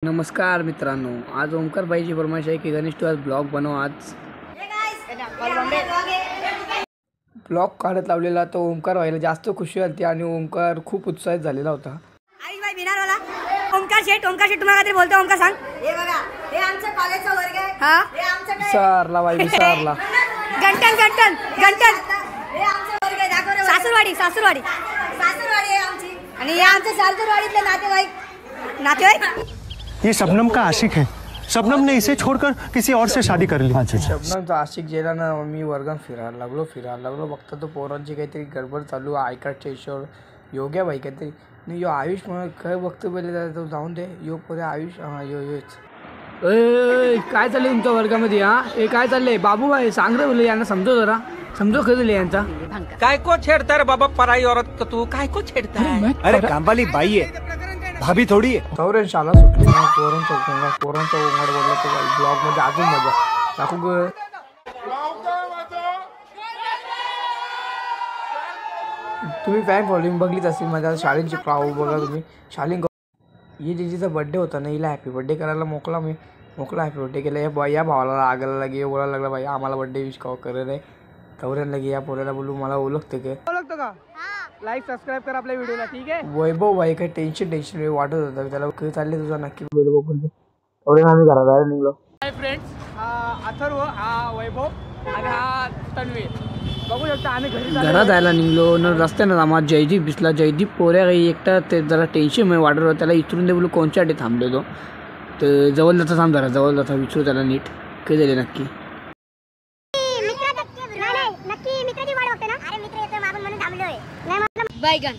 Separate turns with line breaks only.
नमस्कार मित्रांनो, आज ओमकार भाईची फरमाइश आहे की गणेश तू आज ब्लॉग बनव। आज ब्लॉग काढत लावलेला तो ओमकार भाईला जास्त खुशी होती आणि ओमकार खूप उत्साहित झालेला होता।
आयुष भाई बिनार वाला ओमकार शेठ तुम्हाला काहीतरी बोलतो। ओमकार सांग। हे बघा, हे आमचा कॉलेजचा वर्ग आहे। हां, हे आमचा
विसरला भाई, विसरला।
गंटन हे आमचा वर्ग आहे। दाखव रे। सासूरवाडी आहे आमची। आणि हे आमच्या सासूरवाडीतले नातेवाईक
ये शबनम का आशिक है। शबनम ने इसे छोड़कर किसी और से शादी कर ली।
शबनमचा आशिक गेला ना, मी वर्गात फिरायला लागलो बघता तो पोरांची काहीतरी गडबड चालू आहे। आयकार्डच्या इशोर योग्य भाई काहीतरी नाही, यो आयुष म्हणून काय बघतो पहिले तो जाऊन दे। यो पुरे आयुष, हां योच। काय चाललंय तुमच्या वर्गामध्ये? हां, हे काय चाललंय? बाबू भाई सांग रे, बोले यांना समजव जरा, समजव खरं यांचा।
काय को छेड़ता रे बाबा, पराई औरत को तू काय को छेड़ता है?
अरे काम वाली बाई है, भाभी थोड़ी है।
तवरे शाळा सुटली ना, पोरांचा उमड बोलला तो ब्लॉग मध्ये अजून मजा दाखवू ग। तुम्ही फॅन फॉलोइंग बघलीच असेल माझ्या शाळेची प्राऊ बघा तुम्ही। शालिंग ही दीदीचा बर्थडे होता ना, हिला हॅपी बर्थडे करायला मोकला हॅपी बर्थडे केला। या भावाला रागायला लागे, बोलायला लागला भाई आम्हाला बर्थडे विश करे नाही। तवऱ्याला लगे या पोराला बोलू मला ओळखते का लाईक सबस्क्राइब कर आपल्या व्हिडिओला, ठीक आहे। वैभव भाई काही टेन्शन वाटत होतं त्याला, काय चालले तुझा नक्की वैभव बोलले। एवढे आम्ही घरात निघलो। हाय फ्रेंड्स, अथर्व, हा वैभव आणि हा तन्वीर। बघू शकता आम्ही घरात जायला निघलो न, रस्त्यानं आम्हाला जयदीप दिसला। जयदीप पोऱ्या काही एकटा ते जरा टेन्शन मध्ये वाटत होतं त्याला, इथून दे बोलू कोणच्यासाठी थांबलेलो तर जवळ जाता विचारू त्याला नीट काय झाले नक्की।
बैगन